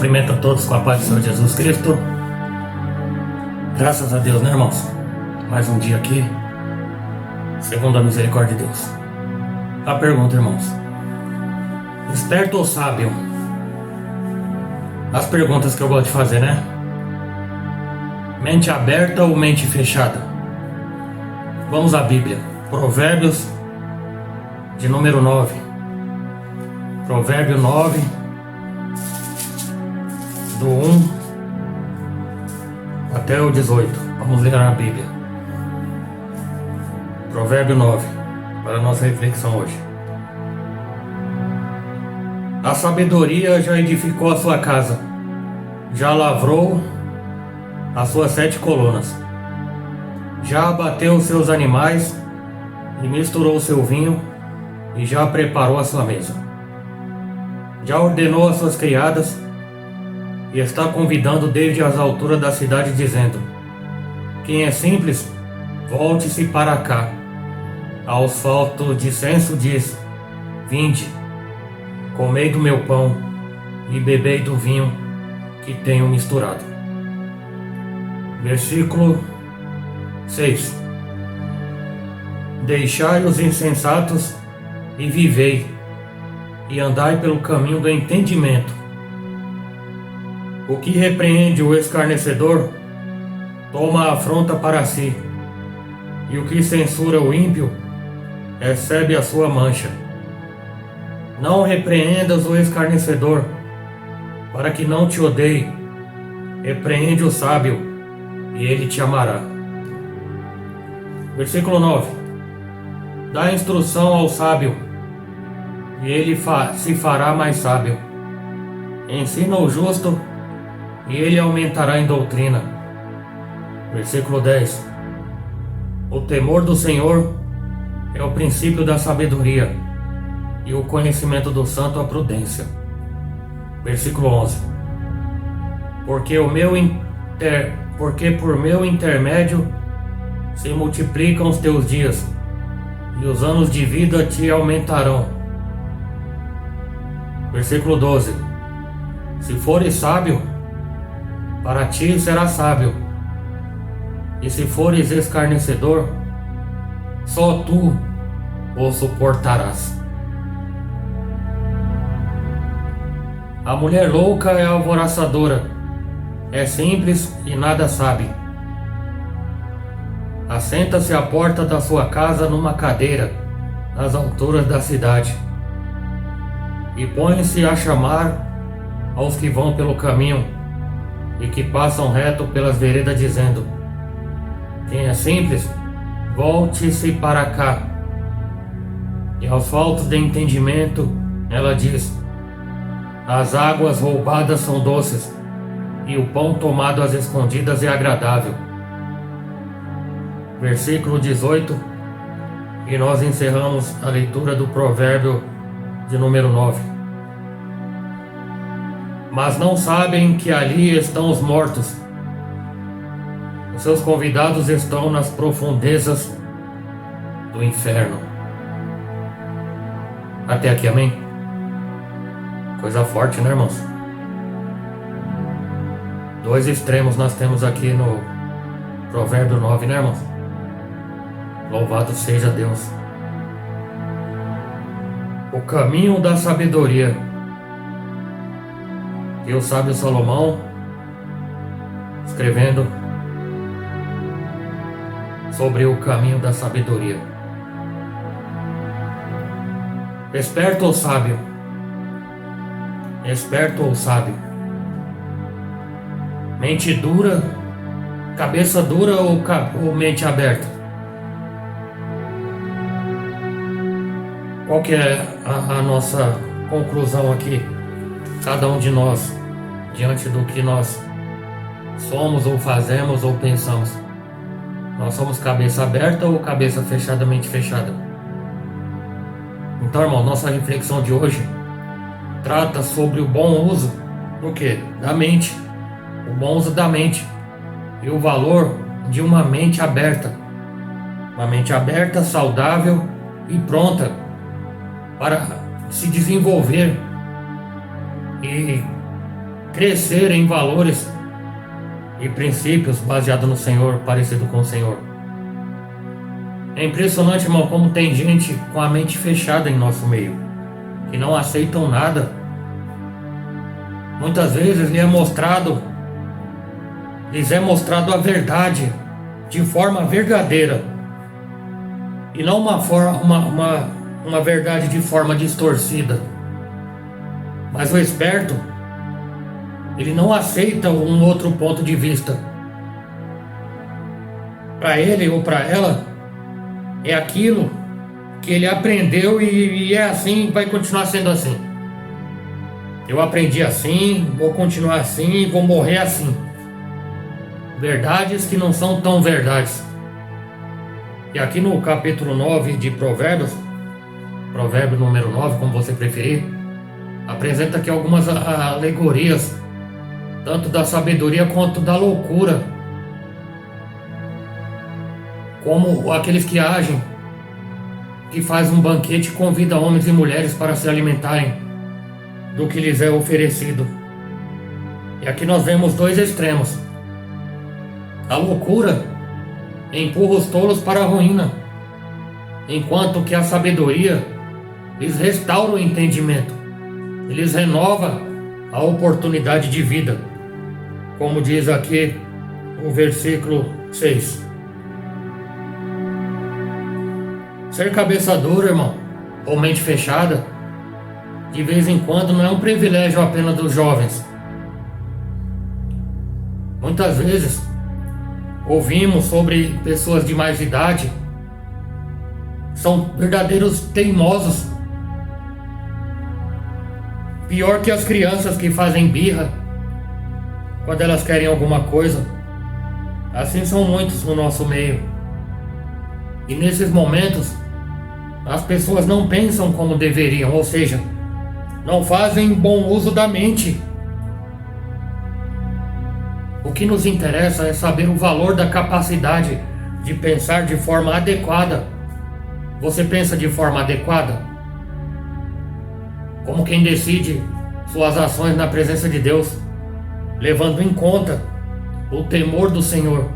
Cumprimento a todos com a paz do Senhor Jesus Cristo. Graças a Deus, né, irmãos? Mais um dia aqui, segundo a misericórdia de Deus. A pergunta, irmãos: esperto ou sábio? As perguntas que eu gosto de fazer, né? Mente aberta ou mente fechada? Vamos à Bíblia. Provérbios de número 9. Provérbio 9, do 1 até o 18. Vamos ler a Bíblia. Provérbio 9, para a nossa reflexão hoje. A sabedoria já edificou a sua casa, já lavrou as suas 7 colunas, já abateu os seus animais e misturou o seu vinho e já preparou a sua mesa. Já ordenou as suas criadas e está convidando desde as alturas da cidade, dizendo: quem é simples, volte-se para cá. Aos faltos de senso diz: vinde, comei do meu pão e bebei do vinho que tenho misturado. Versículo 6. Deixai os insensatos e vivei, e andai pelo caminho do entendimento. O que repreende o escarnecedor, toma a afronta para si, e o que censura o ímpio, recebe a sua mancha. Não repreendas o escarnecedor, para que não te odeie. Repreende o sábio, e ele te amará. Versículo 9. Dá instrução ao sábio, e ele se fará mais sábio. Ensina o justo, e ele aumentará em doutrina. Versículo 10. O temor do Senhor é o princípio da sabedoria, e o conhecimento do santo a prudência. Versículo 11. Porque por meu intermédio se multiplicam os teus dias, e os anos de vida te aumentarão. Versículo 12. Se fores sábio, para ti será sábio, e se fores escarnecedor, só tu o suportarás. A mulher louca é alvoroçadora, é simples e nada sabe. Assenta-se à porta da sua casa numa cadeira, nas alturas da cidade, e põe-se a chamar aos que vão pelo caminho e que passam reto pelas veredas, dizendo: quem é simples, volte-se para cá. E aos faltos de entendimento, ela diz: as águas roubadas são doces, e o pão tomado às escondidas é agradável. Versículo 18. E nós encerramos a leitura do provérbio de número 9. Mas não sabem que ali estão os mortos. Os seus convidados estão nas profundezas do inferno. Até aqui, amém? Coisa forte, né, irmãos? 2 extremos nós temos aqui no provérbio 9, né, irmãos? Louvado seja Deus. O caminho da sabedoria. E o sábio Salomão, escrevendo sobre o caminho da sabedoria. Esperto ou sábio? Esperto ou sábio? Mente dura, cabeça dura ou mente aberta? Qual que é a nossa conclusão aqui? Cada um de nós, diante do que nós somos ou fazemos ou pensamos. Nós somos cabeça aberta ou cabeça fechada, mente fechada? Então, irmão, nossa reflexão de hoje trata sobre o bom uso do quê? Da mente. O bom uso da mente e o valor de uma mente aberta. Uma mente aberta, saudável e pronta para se desenvolver e crescer em valores e princípios baseados no Senhor, parecido com o Senhor. É impressionante, irmão, como tem gente com a mente fechada em nosso meio, que não aceitam nada. Muitas vezes lhes é mostrado a verdade de forma verdadeira e não uma verdade de forma distorcida. Mas o esperto, ele não aceita um outro ponto de vista. Para ele ou para ela, é aquilo que ele aprendeu e é assim, vai continuar sendo assim. Eu aprendi assim, vou continuar assim, vou morrer assim. Verdades que não são tão verdades. E aqui no capítulo 9 de Provérbios, provérbio número 9, como você preferir, apresenta aqui algumas alegorias, tanto da sabedoria quanto da loucura. Como aqueles que agem, que faz um banquete e convida homens e mulheres para se alimentarem do que lhes é oferecido. E aqui nós vemos dois extremos. A loucura empurra os tolos para a ruína, enquanto que a sabedoria lhes restaura o entendimento, lhes renova a oportunidade de vida, como diz aqui o versículo 6. Ser cabeça dura, irmão, ou mente fechada, de vez em quando não é um privilégio apenas dos jovens. Muitas vezes ouvimos sobre pessoas de mais idade, são verdadeiros teimosos, pior que as crianças que fazem birra quando elas querem alguma coisa. Assim são muitos no nosso meio. E nesses momentos as pessoas não pensam como deveriam, ou seja, não fazem bom uso da mente. O que nos interessa é saber o valor da capacidade de pensar de forma adequada. Você pensa de forma adequada? Como quem decide suas ações na presença de Deus, levando em conta o temor do Senhor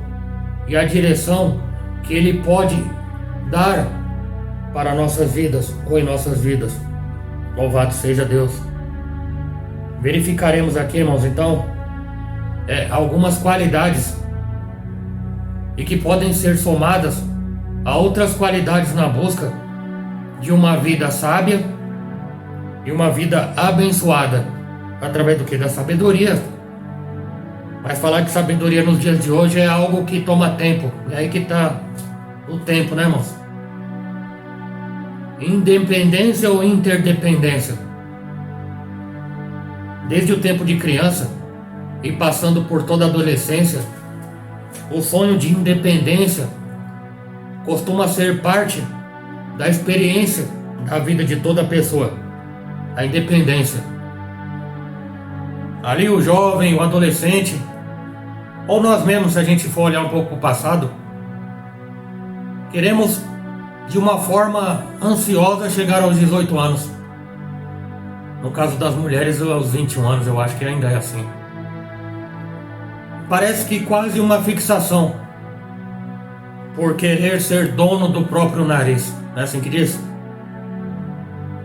e a direção que Ele pode dar para nossas vidas ou em nossas vidas. Louvado seja Deus. Verificaremos aqui, irmãos, então, algumas qualidades e que podem ser somadas a outras qualidades na busca de uma vida sábia e uma vida abençoada, através do que? Da sabedoria. Mas falar de sabedoria nos dias de hoje é algo que toma tempo. É aí que está o tempo, né, irmãos? Independência ou interdependência? Desde o tempo de criança e passando por toda a adolescência, o sonho de independência costuma ser parte da experiência da vida de toda pessoa. A independência. Ali o jovem, o adolescente, ou nós mesmos, se a gente for olhar um pouco para o passado, queremos de uma forma ansiosa chegar aos 18 anos. No caso das mulheres, aos 21 anos, eu acho que ainda é assim. Parece que quase uma fixação por querer ser dono do próprio nariz. Não é assim que diz?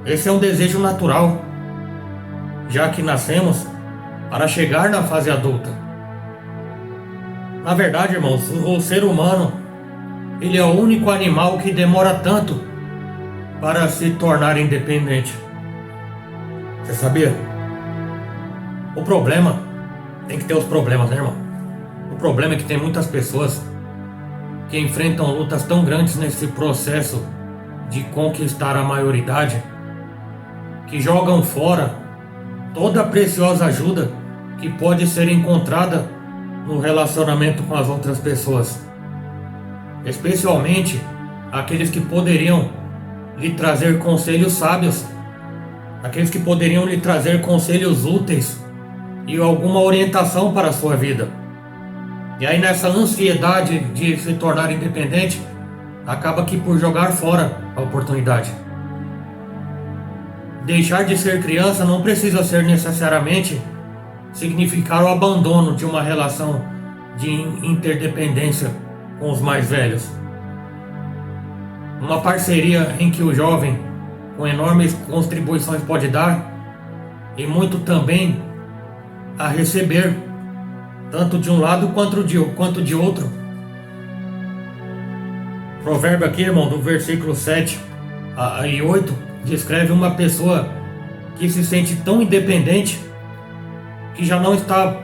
Esse é um desejo natural, já que nascemos para chegar na fase adulta. Na verdade, irmãos, o ser humano, ele é o único animal que demora tanto para se tornar independente. Você sabia? O problema, tem que ter os problemas, né, irmão? O problema é que tem muitas pessoas que enfrentam lutas tão grandes nesse processo de conquistar a maioridade, que jogam fora toda a preciosa ajuda que pode ser encontrada no relacionamento com as outras pessoas, especialmente aqueles que poderiam lhe trazer conselhos sábios, aqueles que poderiam lhe trazer conselhos úteis e alguma orientação para a sua vida. E aí, nessa ansiedade de se tornar independente, acaba que por jogar fora a oportunidade. Deixar de ser criança não precisa ser necessariamente significar o abandono de uma relação de interdependência com os mais velhos. Uma parceria em que o jovem, com enormes contribuições, pode dar e muito também a receber, tanto de um lado quanto de outro. Provérbio aqui, irmão, do versículo 7 e 8, descreve uma pessoa que se sente tão independente que já não está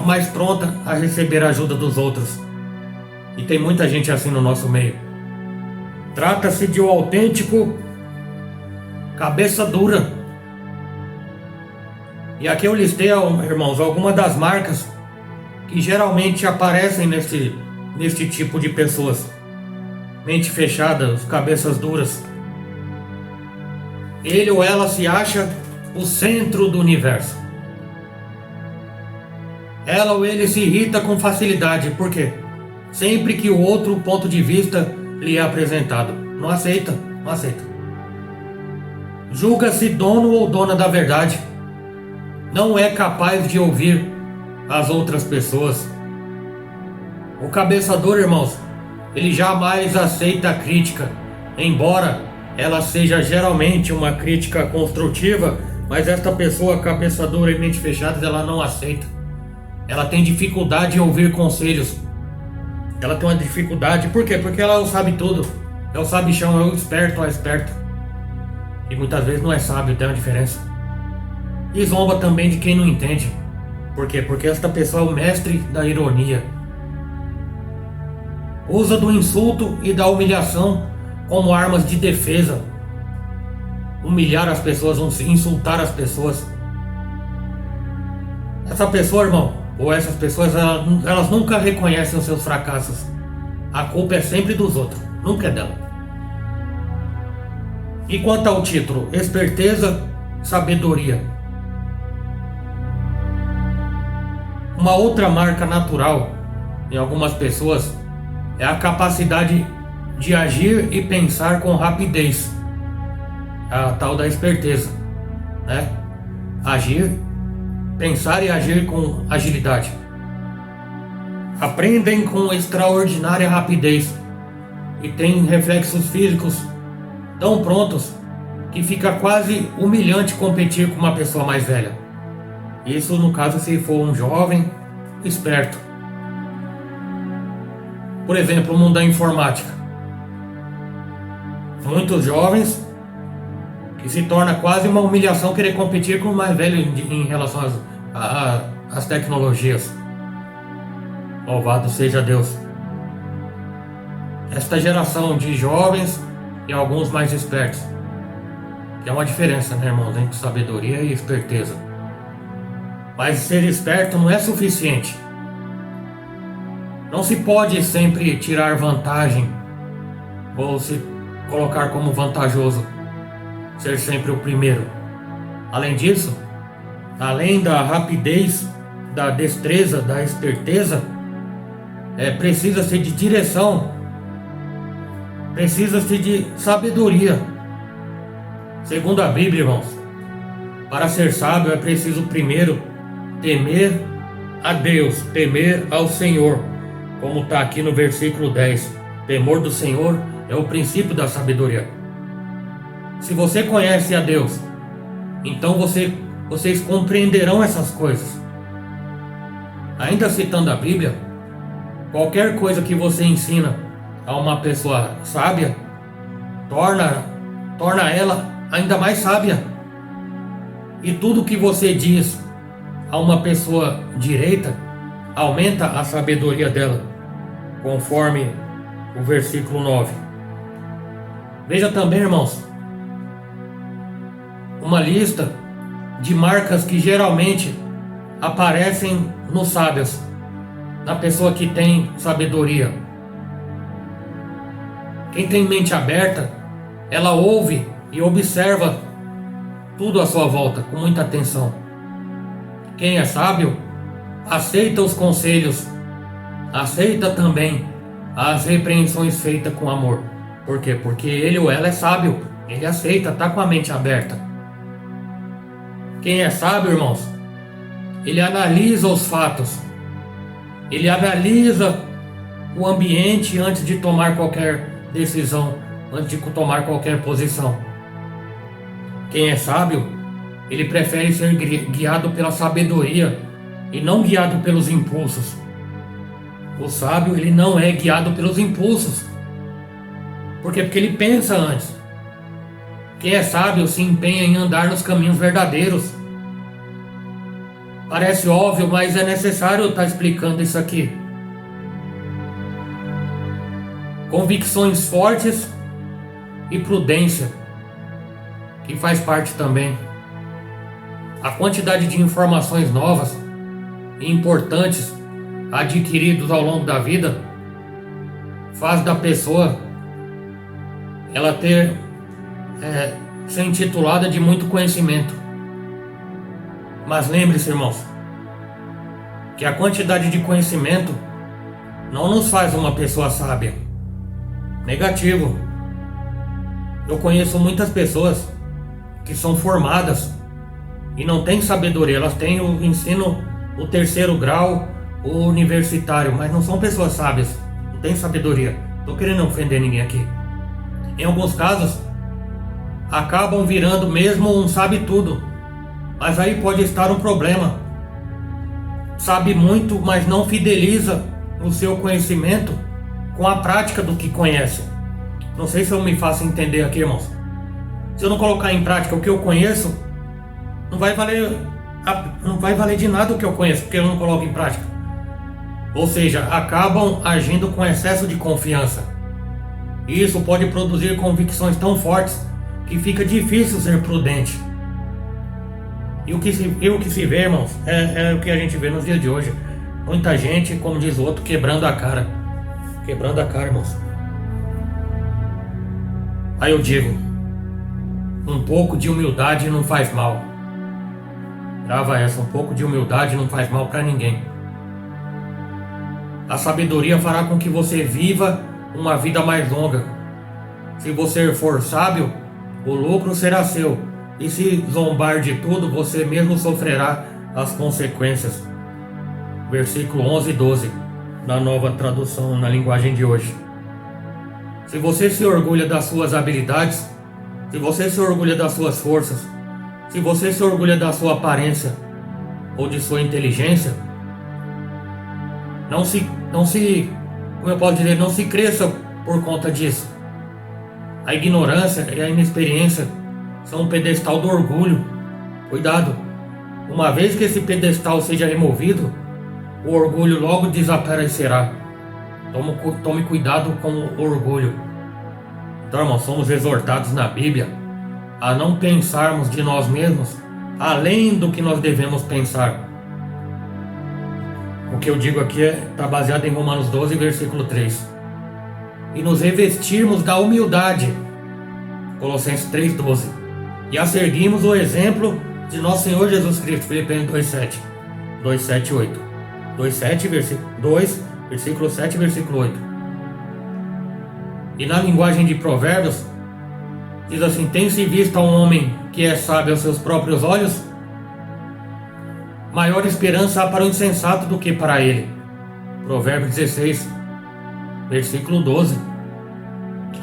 mais pronta a receber a ajuda dos outros. E tem muita gente assim no nosso meio. Trata-se de um autêntico cabeça dura. E aqui eu listei, irmãos, algumas das marcas que geralmente aparecem neste tipo de pessoas. Mente fechada, cabeças duras. Ele ou ela se acha o centro do universo. Ela ou ele se irrita com facilidade. Por quê? Sempre que o outro ponto de vista lhe é apresentado. Não aceita. Julga-se dono ou dona da verdade. Não é capaz de ouvir as outras pessoas. O cabeça dura, irmãos, ele jamais aceita a crítica, embora ela seja geralmente uma crítica construtiva, mas esta pessoa cabeça dura e mente fechada, ela não aceita. Ela tem dificuldade em ouvir conselhos. Ela tem uma dificuldade, por quê? Porque ela não sabe tudo. É o sabichão, é o esperto, a esperta. E muitas vezes não é sábio, tem uma diferença. E zomba também de quem não entende. Por quê? Porque esta pessoa é o mestre da ironia. Usa do insulto e da humilhação como armas de defesa. Humilhar as pessoas, insultar as pessoas. Essa pessoa, irmão, ou essas pessoas, elas nunca reconhecem os seus fracassos. A culpa é sempre dos outros, nunca é dela. E quanto ao título, esperteza, sabedoria. Uma outra marca natural em algumas pessoas é a capacidade de agir e pensar com rapidez. A tal da esperteza, né? Pensar e agir com agilidade. Aprendem com extraordinária rapidez e têm reflexos físicos tão prontos que fica quase humilhante competir com uma pessoa mais velha. Isso no caso se for um jovem esperto. Por exemplo, o mundo da informática. Muitos jovens que se torna quase uma humilhação querer competir com o mais velho em relação às tecnologias. Louvado seja Deus. Esta geração de jovens e alguns mais espertos. Que é uma diferença, né, irmãos, entre sabedoria e esperteza. Mas ser esperto não é suficiente. Não se pode sempre tirar vantagem ou se colocar como vantajoso ser sempre o primeiro. Além disso, além da rapidez, da destreza, da esperteza, precisa-se de direção, precisa-se de sabedoria. Segundo a Bíblia, irmãos, para ser sábio é preciso primeiro temer a Deus, temer ao Senhor, como está aqui no versículo 10. Temor do Senhor é o princípio da sabedoria. Se você conhece a Deus, então vocês compreenderão essas coisas. Ainda citando a Bíblia, qualquer coisa que você ensina a uma pessoa sábia, torna ela ainda mais sábia. E tudo que você diz a uma pessoa direita, aumenta a sabedoria dela, conforme o versículo 9. Veja também, irmãos, uma lista de marcas que geralmente aparecem nos sábios, na pessoa que tem sabedoria. Quem tem mente aberta, ela ouve e observa tudo à sua volta com muita atenção. Quem é sábio, aceita os conselhos, aceita também as repreensões feitas com amor. Por quê? Porque ele ou ela é sábio, ele aceita, está com a mente aberta. Quem é sábio, irmãos, ele analisa os fatos, ele analisa o ambiente antes de tomar qualquer decisão, antes de tomar qualquer posição. Quem é sábio, ele prefere ser guiado pela sabedoria e não guiado pelos impulsos. O sábio, ele não é guiado pelos impulsos. Por quê? Porque ele pensa antes. Quem é sábio se empenha em andar nos caminhos verdadeiros. Parece óbvio, mas é necessário estar explicando isso aqui. Convicções fortes e prudência, que faz parte também. A quantidade de informações novas e importantes adquiridos ao longo da vida faz da pessoa ela ser intitulada de muito conhecimento. Mas lembre-se, irmãos, que a quantidade de conhecimento não nos faz uma pessoa sábia. Negativo. Eu conheço muitas pessoas que são formadas e não têm sabedoria. Elas têm o ensino, o terceiro grau, o universitário, mas não são pessoas sábias, não têm sabedoria. Estou querendo ofender ninguém aqui. Em alguns casos, acabam virando mesmo um sabe-tudo, mas aí pode estar um problema. Sabe muito, mas não fideliza o seu conhecimento com a prática do que conhece. Não sei se eu me faço entender aqui, irmãos. Se eu não colocar em prática o que eu conheço, não vai valer de nada o que eu conheço, porque eu não coloco em prática. Ou seja, acabam agindo com excesso de confiança. E isso pode produzir convicções tão fortes que fica difícil ser prudente. E o que se vê, irmãos, é o que a gente vê nos dias de hoje. Muita gente, como diz o outro, quebrando a cara. Quebrando a cara, irmãos. Aí eu digo, um pouco de humildade não faz mal. Grava essa, um pouco de humildade não faz mal para ninguém. A sabedoria fará com que você viva uma vida mais longa. Se você for sábio, o lucro será seu. E se zombar de tudo, você mesmo sofrerá as consequências. Versículo 11 e 12, na nova tradução na linguagem de hoje. Se você se orgulha das suas habilidades, se você se orgulha das suas forças, se você se orgulha da sua aparência ou de sua inteligência, não se, como eu posso dizer, não se cresça por conta disso. A ignorância e a inexperiência são um pedestal do orgulho. Cuidado, uma vez que esse pedestal seja removido, o orgulho logo desaparecerá. Tome cuidado com o orgulho. Então, irmãos, somos exortados na Bíblia a não pensarmos de nós mesmos além do que nós devemos pensar. O que eu digo aqui está baseado em Romanos 12, versículo 3. E nos revestirmos da humildade, Colossenses 3,12. E a seguirmos o exemplo de nosso Senhor Jesus Cristo, Filipenses 2,7. 2,7, 8. 2,7, versículo 7, versículo 8. E na linguagem de Provérbios, diz assim: tem-se visto a um homem que é sábio aos seus próprios olhos? Maior esperança há para o insensato do que para ele. Provérbios 16, versículo 12.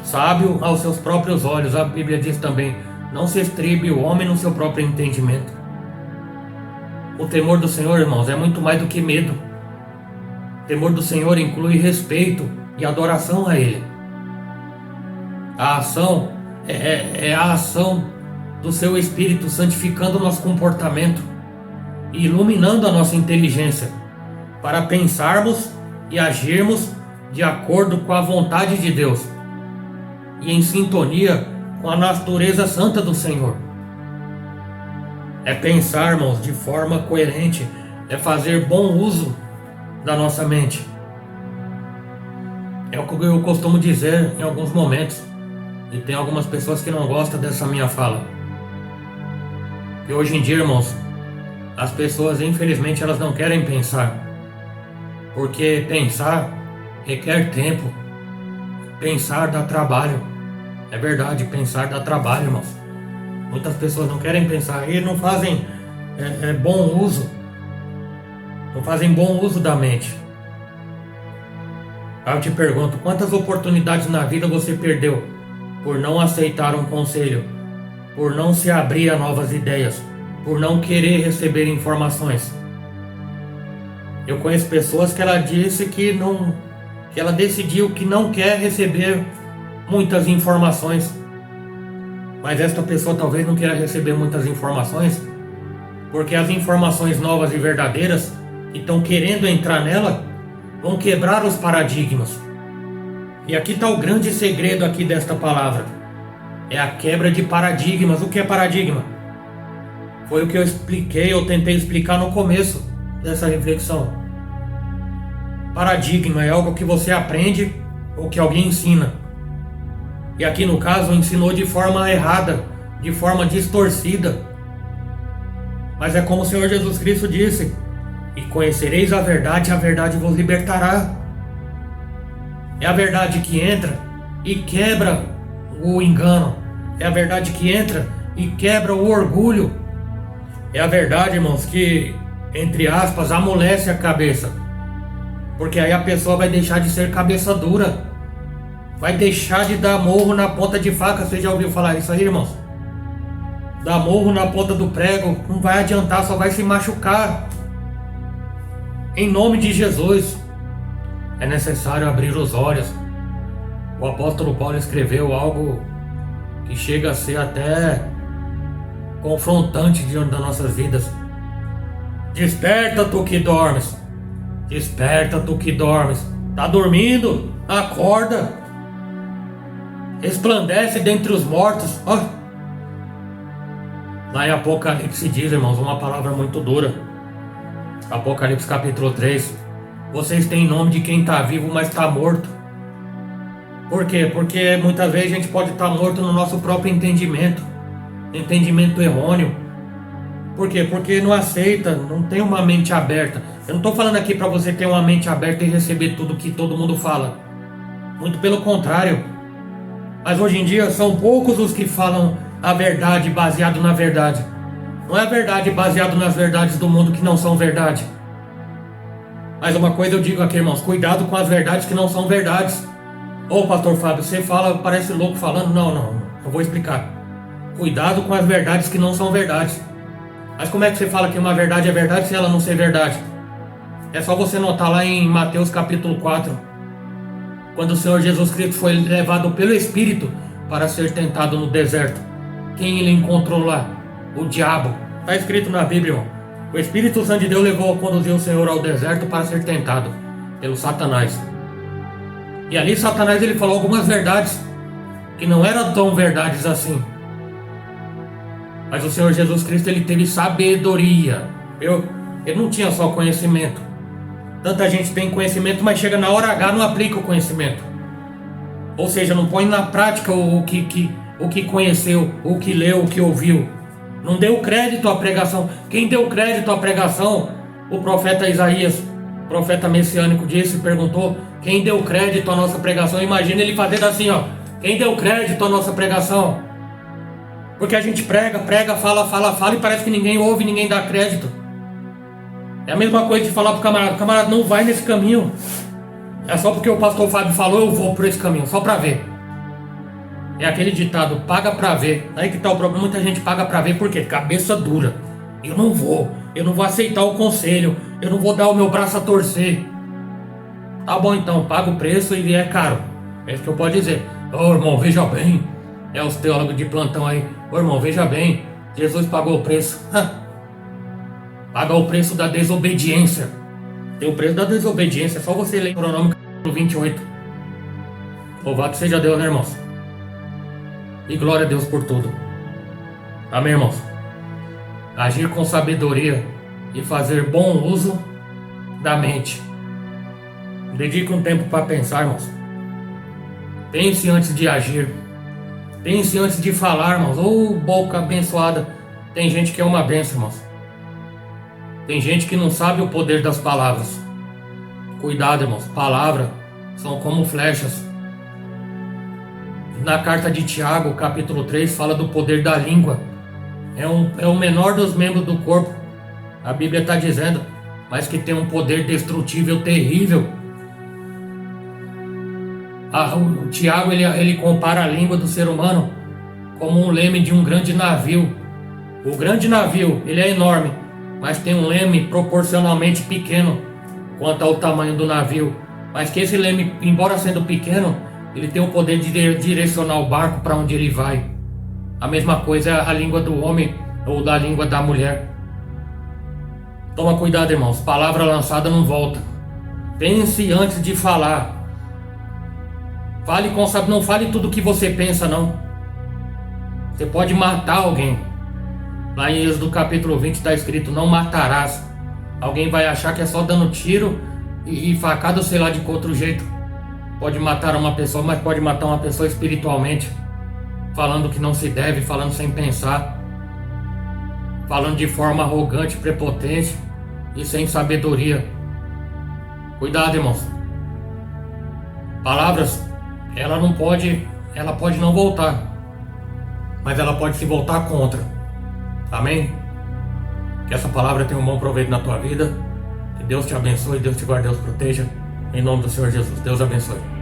Sábio aos seus próprios olhos. A Bíblia diz também: não se estribe o homem no seu próprio entendimento. O temor do Senhor, irmãos, é muito mais do que medo. O temor do Senhor inclui respeito e adoração a Ele. A ação é a ação do seu Espírito santificando o nosso comportamento e iluminando a nossa inteligência para pensarmos e agirmos de acordo com a vontade de Deus e em sintonia com a natureza santa do Senhor. É pensar, irmãos, de forma coerente, é fazer bom uso da nossa mente. É o que eu costumo dizer em alguns momentos, e tem algumas pessoas que não gostam dessa minha fala. Que hoje em dia, irmãos, as pessoas, infelizmente, elas não querem pensar, porque pensar requer tempo. Pensar dá trabalho. É verdade, pensar dá trabalho, irmãos. Muitas pessoas não querem pensar e não fazem bom uso não fazem bom uso da mente. Aí eu te pergunto, quantas oportunidades na vida você perdeu por não aceitar um conselho, por não se abrir a novas ideias, por não querer receber informações? Eu conheço pessoas que ela disse que ela decidiu que não quer receber muitas informações. Mas esta pessoa talvez não queira receber muitas informações, porque as informações novas e verdadeiras que estão querendo entrar nela vão quebrar os paradigmas. E aqui está o grande segredo aqui desta palavra. É a quebra de paradigmas. O que é paradigma? Foi o que eu tentei explicar no começo dessa reflexão. Paradigma é algo que você aprende ou que alguém ensina. E aqui no caso ensinou de forma errada, de forma distorcida. Mas é como o Senhor Jesus Cristo disse: e conhecereis a verdade vos libertará. É a verdade que entra e quebra o engano. É a verdade que entra e quebra o orgulho. É a verdade, irmãos, que, entre aspas, amolece a cabeça. Porque aí a pessoa vai deixar de ser cabeça dura. Vai deixar de dar morro na ponta de faca. Você já ouviu falar isso aí, irmãos? Dar morro na ponta do prego não vai adiantar, só vai se machucar. Em nome de Jesus, é necessário abrir os olhos. O apóstolo Paulo escreveu algo que chega a ser até confrontante diante das nossas vidas. Desperta, tu que dormes. Desperta, tu que dormes. Tá dormindo? Acorda. Resplandece dentre os mortos. Oh. Lá em Apocalipse diz, irmãos, uma palavra muito dura. Apocalipse capítulo 3. Vocês têm nome de quem está vivo, mas está morto. Por quê? Porque muitas vezes a gente pode estar morto no nosso próprio entendimento. Entendimento errôneo. Por quê? Porque não aceita, não tem uma mente aberta. Eu não estou falando aqui para você ter uma mente aberta e receber tudo que todo mundo fala. Muito pelo contrário. Mas hoje em dia são poucos os que falam a verdade baseado na verdade. Não é a verdade baseado nas verdades do mundo que não são verdade. Mas uma coisa eu digo aqui, irmãos, cuidado com as verdades que não são verdades. Ô pastor Fábio, você fala, parece louco falando. Não, eu vou explicar. Cuidado com as verdades que não são verdades. Mas como é que você fala que uma verdade é verdade se ela não ser verdade? É só você notar lá em Mateus capítulo 4, quando o Senhor Jesus Cristo foi levado pelo Espírito para ser tentado no deserto. Quem ele encontrou lá? O diabo. Está escrito na Bíblia, irmão. O Espírito Santo de Deus conduziu o Senhor ao deserto para ser tentado pelo Satanás. E ali Satanás ele falou algumas verdades que não eram tão verdades assim. Mas o Senhor Jesus Cristo ele teve sabedoria. Ele não tinha só conhecimento. Tanta gente tem conhecimento, mas chega na hora H não aplica o conhecimento. Ou seja, não põe na prática o que conheceu, o que leu, o que ouviu. Não deu crédito à pregação. Quem deu crédito à pregação? O profeta Isaías, profeta messiânico, perguntou: quem deu crédito à nossa pregação? Imagina ele fazendo assim, ó: quem deu crédito à nossa pregação? Porque a gente prega, fala e parece que ninguém ouve, ninguém dá crédito. É a mesma coisa de falar pro camarada, não vai nesse caminho. É só porque o pastor Fábio falou, eu vou por esse caminho, só pra ver. É aquele ditado, paga pra ver. Aí que tá o problema, muita gente paga pra ver, por quê? Cabeça dura. Eu não vou aceitar o conselho, eu não vou dar o meu braço a torcer. Tá bom então, paga o preço e é caro. É isso que eu posso dizer. Ô irmão, veja bem. É os teólogos de plantão aí. Ô irmão, veja bem. Jesus pagou o preço. Paga o preço da desobediência. Tem o preço da desobediência, é só você ler Deuteronômio capítulo 28. Louvado seja Deus, né, irmãos? E glória a Deus por tudo. Amém, irmãos? Agir com sabedoria e fazer bom uso da mente. Dedique um tempo para pensar, irmãos. Pense antes de agir. Pense antes de falar, irmãos. Ô, boca abençoada. Tem gente que é uma bênção, irmãos. Tem gente que não sabe o poder das palavras. Cuidado, irmãos. Palavras são como flechas. Na carta de Tiago, capítulo 3, fala do poder da língua. É o menor dos membros do corpo. A Bíblia está dizendo. mas que tem um poder destrutível terrível. O Tiago ele compara a língua do ser humano como um leme de um grande navio. O grande navio ele é enorme, mas tem um leme proporcionalmente pequeno quanto ao tamanho do navio. Mas que esse leme, embora sendo pequeno, ele tem o poder de direcionar o barco para onde ele vai. A mesma coisa é a língua do homem ou da língua da mulher. Toma cuidado, irmãos. Palavra lançada não volta. Pense antes de falar. Fale com sabedoria. Não fale tudo o que você pensa, não. Você pode matar alguém. Lá em Êxodo capítulo 20 está escrito: não matarás. Alguém vai achar que é só dando tiro e facada, sei lá de que outro jeito. Pode matar uma pessoa, mas pode matar uma pessoa espiritualmente. Falando que não se deve, falando sem pensar. Falando de forma arrogante, prepotente e sem sabedoria. Cuidado, irmãos. Palavras, ela pode não voltar, mas ela pode se voltar contra. Amém? Que essa palavra tenha um bom proveito na tua vida. Que Deus te abençoe, Deus te guarde, Deus proteja. Em nome do Senhor Jesus. Deus abençoe.